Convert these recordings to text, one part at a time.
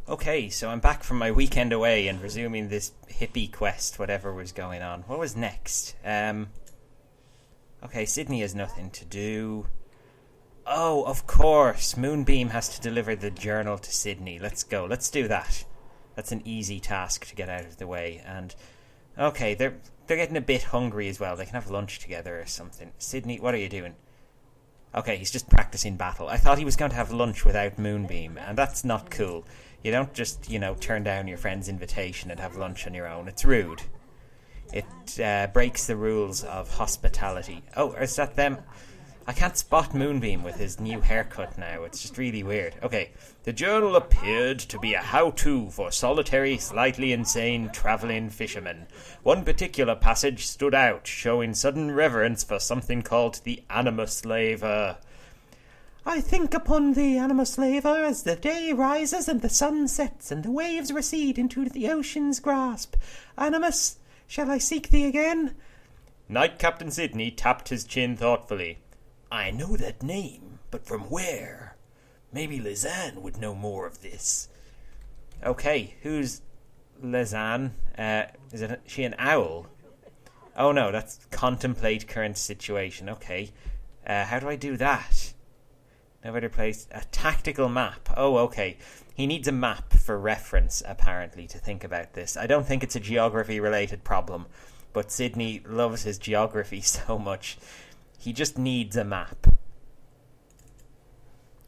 Okay, so I'm back from my weekend away and resuming this hippie quest, whatever was going on. What was next? Okay, Sidney has nothing to do. Oh, of course, Moonbeam has to deliver the journal to Sidney. Let's go, let's do that. That's an easy task to get out of the way. And, okay, they're getting a bit hungry as well. They can have lunch together or something. Sidney, what are you doing? Okay, he's just practicing battle. I thought he was going to have lunch without Moonbeam, and that's not cool. You don't just, turn down your friend's invitation and have lunch on your own. It's rude. It breaks the rules of hospitality. Oh, is that them? I can't spot Moonbeam with his new haircut now. It's just really weird. Okay. The journal appeared to be a how-to for solitary, slightly insane, travelling fishermen. One particular passage stood out, showing sudden reverence for something called the animus laver. I think upon the animus laver as the day rises and the sun sets and the waves recede into the ocean's grasp. Animus, shall I seek thee again? Knight Captain Sidney tapped his chin thoughtfully. I know that name, but from where? Maybe Lizanne would know more of this. Okay, who's Lizanne? Is she an owl? Oh no, that's contemplate current situation. Okay. How do I do that? No better place. A tactical map. Oh, okay. He needs a map for reference, apparently, to think about this. I don't think it's a geography-related problem, but Sidney loves his geography so much. He just needs a map.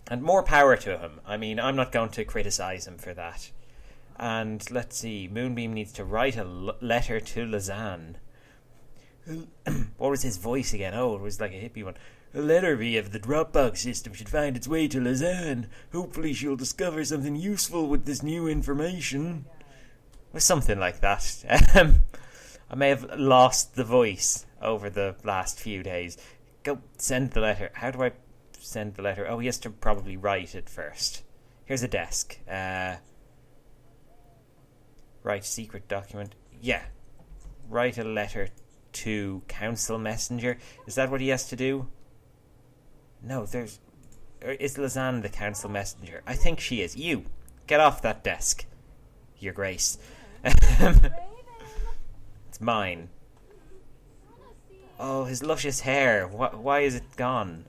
And more power to him. I mean, I'm not going to criticize him for that. And let's see, Moonbeam needs to write a letter to Lizanne. What was his voice again? Oh, it was like a hippie one. A letter via the Dropbox system should find its way to Lizanne. Hopefully she'll discover something useful with this new information. Or something like that. I may have lost the voice over the last few days. Go send the letter. How do I send the letter? Oh, he has to probably write it first. Here's a desk. Write secret document. Yeah. Write a letter to Council Messenger. Is that what he has to do? No, is Lizanne the Council Messenger? I think she is. You, get off that desk, Your Grace. It's mine. Oh, his luscious hair. Why is it gone?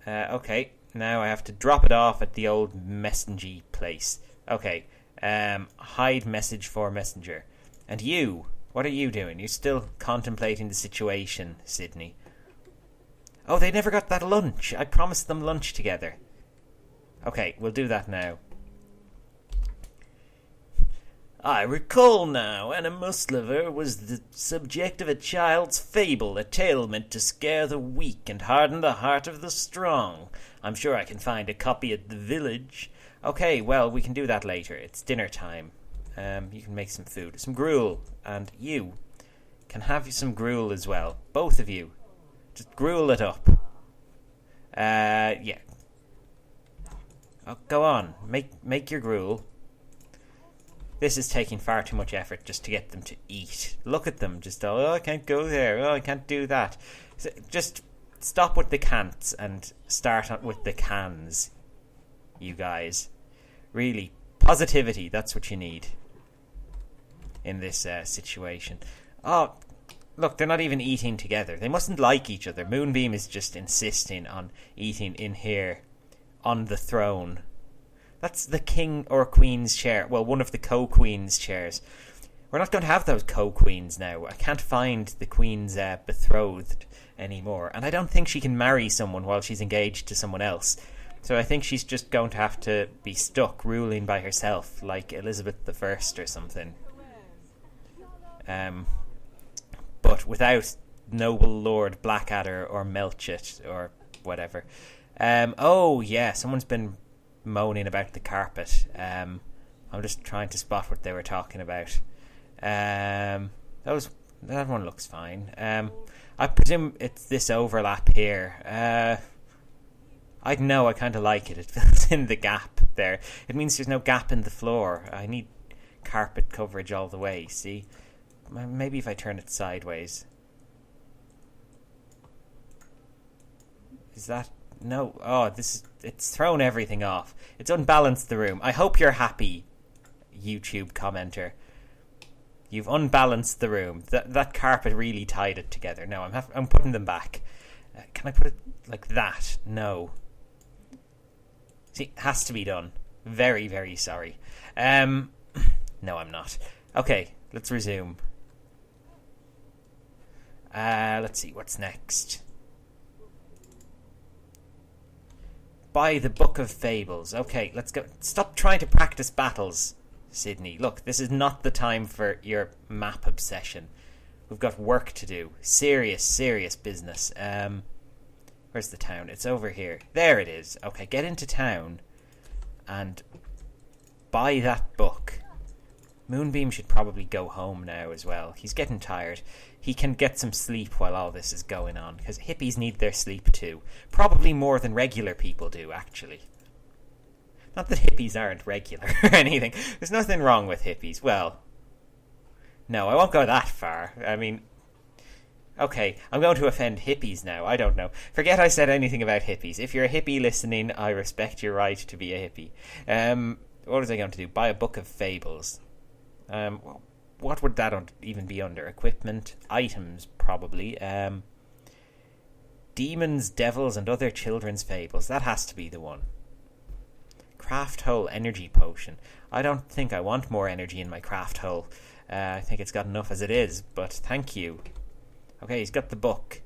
Okay, now I have to drop it off at the old messenger place. Okay, hide message for messenger. And you, what are you doing? You're still contemplating the situation, Sidney. Oh, they never got that lunch. I promised them lunch together. Okay, we'll do that now. I recall now, Animus Liver was the subject of a child's fable, a tale meant to scare the weak and harden the heart of the strong. I'm sure I can find a copy at the village. Okay, well, we can do that later. It's dinner time. You can make some food. Some gruel. And you can have some gruel as well. Both of you. Just gruel it up. Yeah. Oh, go on. Make your gruel. This is taking far too much effort just to get them to eat. Look at them. Just, oh, I can't go there. Oh, I can't do that. So just stop with the can'ts and start with the cans, you guys. Really. Positivity. That's what you need in this situation. Oh, look, they're not even eating together. They mustn't like each other. Moonbeam is just insisting on eating in here on the throne. That's the king or queen's chair. Well, one of the co-queen's chairs. We're not going to have those co-queens now. I can't find the queen's betrothed anymore. And I don't think she can marry someone while she's engaged to someone else. So I think she's just going to have to be stuck ruling by herself, like Elizabeth I or something. But without noble Lord Blackadder or Melchett or whatever. Oh, yeah, someone's been moaning about the carpet. I'm just trying to spot what they were talking about. That one looks fine. I presume it's this overlap here. I know, I kind of like it. It fills in the gap there. It means there's no gap in the floor. I need carpet coverage all the way, see? Maybe if I turn it sideways. Is that No. Oh, it's thrown everything off. It's unbalanced the room. I hope you're happy, YouTube commenter. You've unbalanced the room. That carpet really tied it together. No, I'm putting them back. Can I put it like that? No. See, has to be done. Very, very sorry. No, I'm not. Okay, let's resume. Let's see, what's next? Buy the Book of Fables. Okay, let's go. Stop trying to practice battles, Sidney. Look, this is not the time for your map obsession. We've got work to do. Serious, serious business. Where's the town? It's over here. There it is. Okay, get into town and buy that book. Moonbeam should probably go home now as well. He's getting tired. He can get some sleep while all this is going on, because hippies need their sleep too. Probably more than regular people do, actually. Not that hippies aren't regular or anything. There's nothing wrong with hippies. Well, no, I won't go that far. I mean, okay, I'm going to offend hippies now. I don't know. Forget I said anything about hippies. If you're a hippie listening, I respect your right to be a hippie. What was I going to do? Buy a book of fables. What would that even be under? Equipment, items, probably. Demons, devils, and other children's fables. That has to be the one. Craft hole energy potion. I don't think I want more energy in my craft hole. I think it's got enough as it is, but thank you. Okay, he's got the book.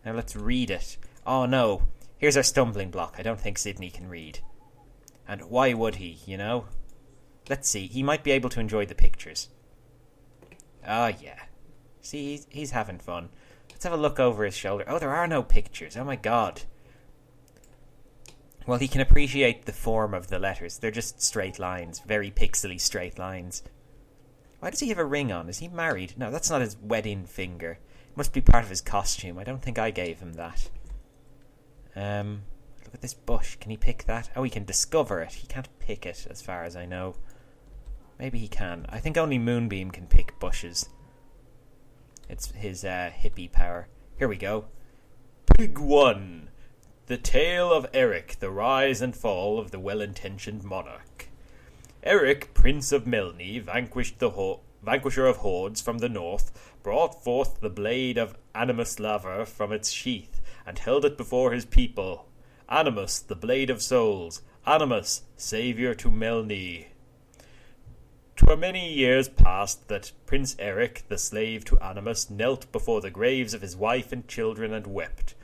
Now let's read it. Oh no, here's our stumbling block. I don't think Sidney can read. And why would he, you know? Let's see, he might be able to enjoy the pictures. Oh yeah. See, he's having fun. Let's have a look over his shoulder. Oh, there are no pictures. Oh my god. Well, he can appreciate the form of the letters. They're just straight lines. Very pixely straight lines. Why does he have a ring on? Is he married? No, that's not his wedding finger. It must be part of his costume. I don't think I gave him that. Look at this bush. Can he pick that? Oh, he can discover it. He can't pick it, as far as I know. Maybe he can. I think only Moonbeam can pick bushes. It's his hippie power. Here we go. Pig 1. The Tale of Eric, the Rise and Fall of the Well-Intentioned Monarch. Eric, Prince of Melny, vanquisher of hordes from the north, brought forth the blade of Animus Laver from its sheath, and held it before his people. Animus, the blade of souls. Animus, saviour to Melny. 'Twere many years past that Prince Eric, the slave to Animus, knelt before the graves of his wife and children and wept.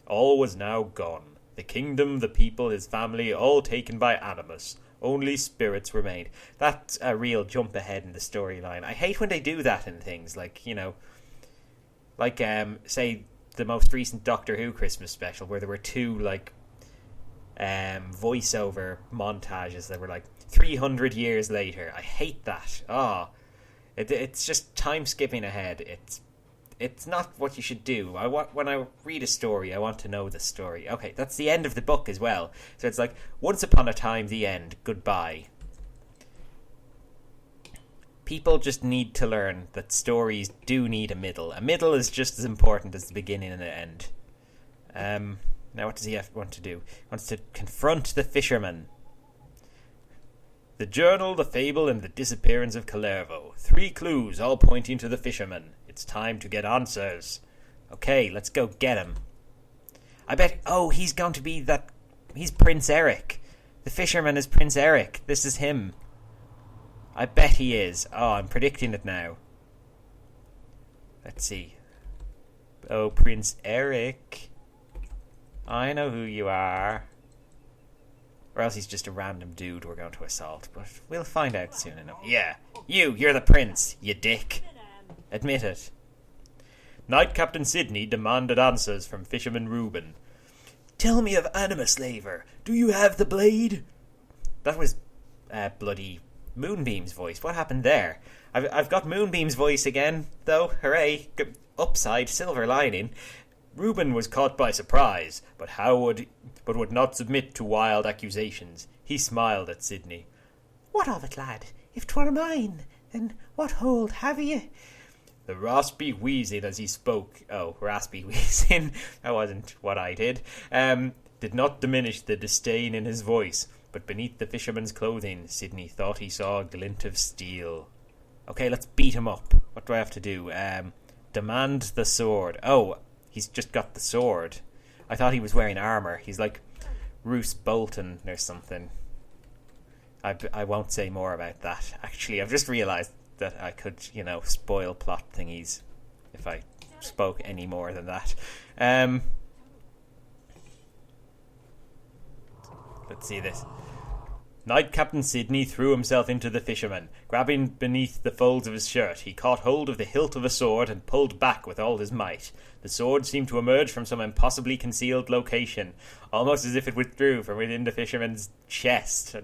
All was now gone. The kingdom, the people, his family, all taken by Animus. Only spirits remained. That's a real jump ahead in the storyline. I hate when they do that in things, like, you know, like, say, the most recent Doctor Who Christmas special, where there were two, like, voiceover montages that were, like, 300 years later. I hate that. It's just time skipping ahead. It's not what you should do. When I read a story, I want to know the story. Okay, that's the end of the book as well. So it's like, once upon a time, the end, goodbye. People just need to learn that stories do need a middle. A middle is just as important as the beginning and the end. Now what does he want to do? He wants to confront the fisherman. The journal, the fable, and the disappearance of Calervo. 3 clues, all pointing to the fisherman. It's time to get answers. Okay, let's go get him. I bet... Oh, he's going to be that... He's Prince Eric. The fisherman is Prince Eric. This is him. I bet he is. Oh, I'm predicting it now. Let's see. Oh, Prince Eric. I know who you are. Or else he's just a random dude we're going to assault. But we'll find out soon enough. Yeah, you're the prince, you dick. Admit it. Knight Captain Sidney demanded answers from Fisherman Reuben. Tell me of Animus Laver. Do you have the blade? That was bloody Moonbeam's voice. What happened there? I've got Moonbeam's voice again, though. Hooray. Upside, silver lining. Reuben was caught by surprise, but would not submit to wild accusations. He smiled at Sidney. What of it, lad? If 'twere mine, then what hold have ye? The raspy wheezing as he spoke. Oh, raspy wheezing. That wasn't what I did. did not diminish the disdain in his voice, but beneath the fisherman's clothing, Sidney thought he saw a glint of steel. Okay, let's beat him up. What do I have to do? Demand the sword. Oh, he's just got the sword. I thought he was wearing armour. He's like Roose Bolton or something. I won't say more about that. Actually, I've just realised that I could, spoil plot thingies if I spoke any more than that. Let's see this. Knight Captain Sidney threw himself into the fisherman. Grabbing beneath the folds of his shirt, he caught hold of the hilt of a sword and pulled back with all his might. The sword seemed to emerge from some impossibly concealed location, almost as if it withdrew from within the fisherman's chest.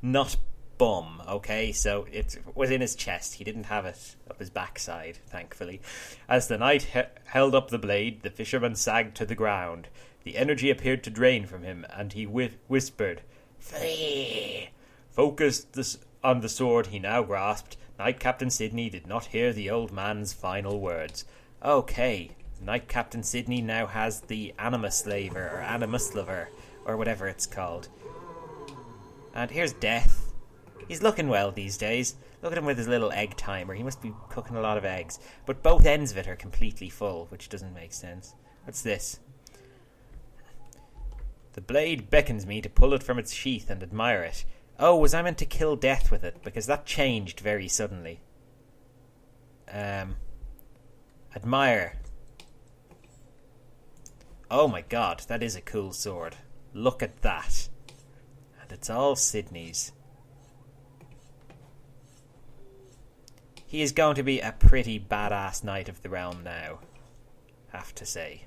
Not bum, okay? So it was in his chest. He didn't have it up his backside, thankfully. As the knight held up the blade, the fisherman sagged to the ground. The energy appeared to drain from him, and he whispered, "Flee!" Focused on the sword he now grasped, Knight Captain Sidney did not hear the old man's final words. Okay, Knight Captain Sidney now has the Animus Laver, or Animus Lover, or whatever it's called. And here's Death. He's looking well these days. Look at him with his little egg timer. He must be cooking a lot of eggs. But both ends of it are completely full, which doesn't make sense. What's this? The blade beckons me to pull it from its sheath and admire it. Oh, was I meant to kill Death with it? Because that changed very suddenly. Admire. Oh my god, that is a cool sword. Look at that. And it's all Sidney's. He is going to be a pretty badass Knight of the Realm now, have to say.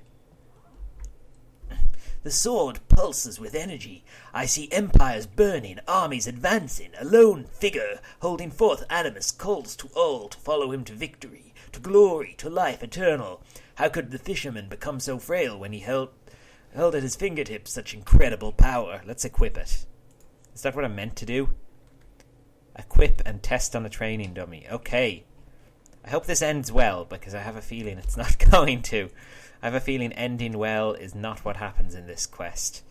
The sword pulses with energy. I see empires burning, armies advancing. A lone figure holding forth Animus calls to all to follow him to victory, to glory, to life eternal. How could the fisherman become so frail when he held at his fingertips such incredible power? Let's equip it. Is that what I'm meant to do? Equip and test on a training dummy. Okay. I hope this ends well, because I have a feeling it's not going to. I have a feeling ending well is not what happens in this quest.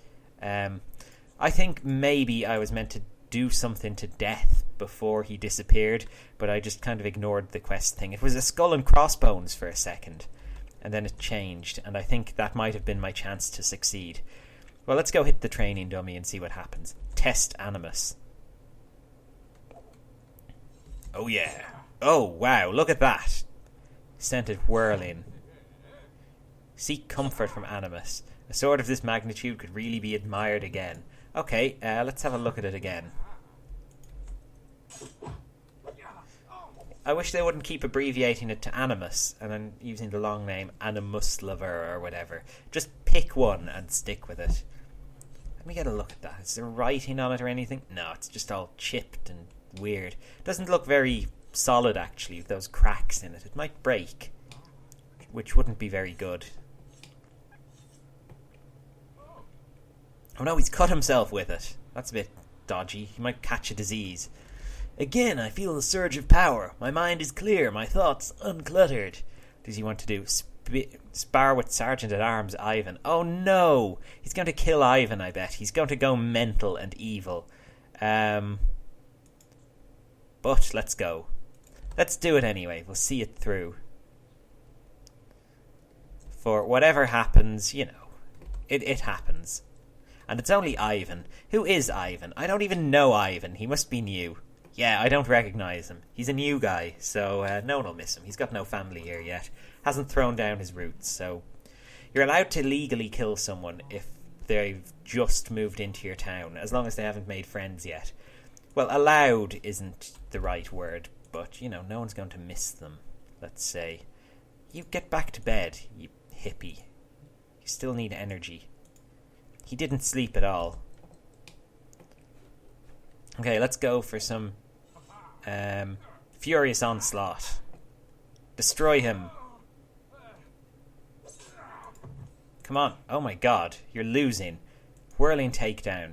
I think maybe I was meant to do something to Death before he disappeared, but I just kind of ignored the quest thing. It was a skull and crossbones for a second, and then it changed, and I think that might have been my chance to succeed. Well, let's go hit the training dummy and see what happens. Test Animus. Oh yeah. Oh wow, look at that. Sent it whirling. Seek comfort from Animus. A sword of this magnitude could really be admired again. Okay, let's have a look at it again. I wish they wouldn't keep abbreviating it to Animus and then using the long name Animus Lover or whatever. Just pick one and stick with it. Let me get a look at that. Is there writing on it or anything? No, it's just all chipped and weird. Doesn't look very solid actually, with those cracks in it. It might break, which wouldn't be very good. Oh no, he's cut himself with it. That's a bit dodgy. He might catch a disease. Again, I feel a surge of power. My mind is clear, my thoughts uncluttered. Does he want to do spar with Sergeant-at-Arms Ivan? Oh no! He's going to kill Ivan, I bet. He's going to go mental and evil. But let's go. Let's do it anyway. We'll see it through. For whatever happens, it happens. And it's only Ivan. Who is Ivan? I don't even know Ivan. He must be new. Yeah, I don't recognise him. He's a new guy, so no one will miss him. He's got no family here yet. Hasn't thrown down his roots, so... You're allowed to legally kill someone if they've just moved into your town, as long as they haven't made friends yet. Well, allowed isn't the right word, but, no one's going to miss them, let's say. You get back to bed, you hippie. You still need energy. He didn't sleep at all. Okay, let's go for some furious onslaught. Destroy him. Come on. Oh my god, you're losing. Whirling takedown.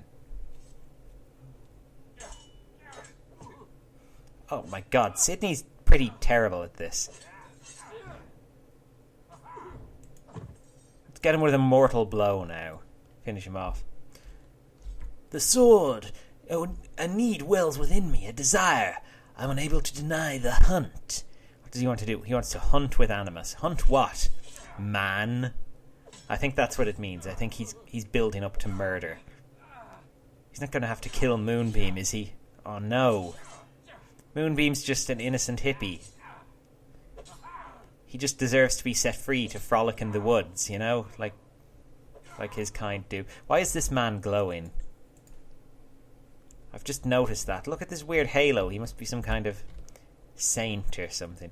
Oh my god, Sidney's pretty terrible at this. Let's get him with a mortal blow now. finish him off. The sword! Oh, a need wells within me, a desire. I'm unable to deny the hunt. What does he want to do? He wants to hunt with animus. Hunt what? Man? I think that's what it means. I think he's building up to murder. He's not going to have to kill Moonbeam, is he? Oh no. Moonbeam's just an innocent hippie. He just deserves to be set free to frolic in the woods, you know? Like his kind do. Why is this man glowing? I've just noticed that. Look at this weird halo. He must be some kind of saint or something.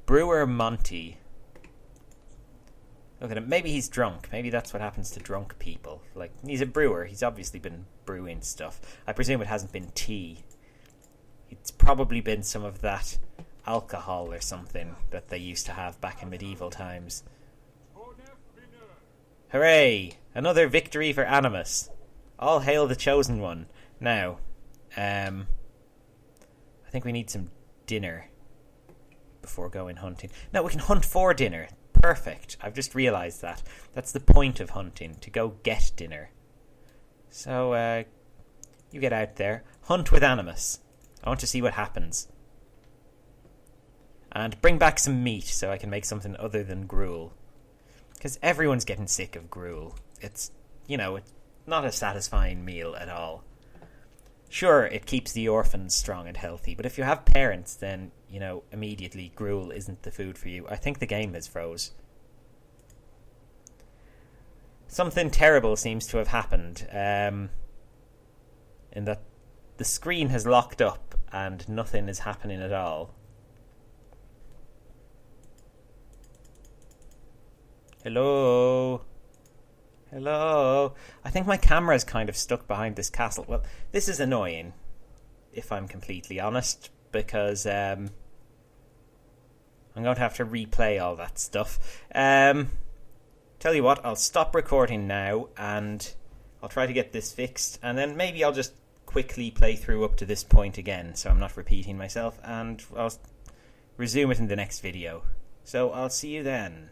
Brewer Monty. Look at him. Maybe he's drunk. Maybe that's what happens to drunk people. Like, he's a brewer. He's obviously been brewing stuff. I presume it hasn't been tea. It's probably been some of that alcohol or something that they used to have back in medieval times. Hooray! Another victory for Animus. All hail the chosen one. Now, I think we need some dinner before going hunting. No, we can hunt for dinner. Perfect. I've just realised that. That's the point of hunting, to go get dinner. So, you get out there. Hunt with Animus. I want to see what happens. And bring back some meat so I can make something other than gruel. Because everyone's getting sick of gruel. It's, it's not a satisfying meal at all. Sure, it keeps the orphans strong and healthy, but if you have parents, then, immediately gruel isn't the food for you. I think the game has froze. Something terrible seems to have happened, in that the screen has locked up and nothing is happening at all. Hello? Hello? I think my camera's kind of stuck behind this castle. Well, this is annoying, if I'm completely honest, because I'm going to have to replay all that stuff. Tell you what, I'll stop recording now, and I'll try to get this fixed, and then maybe I'll just quickly play through up to this point again, so I'm not repeating myself, and I'll resume it in the next video. So I'll see you then.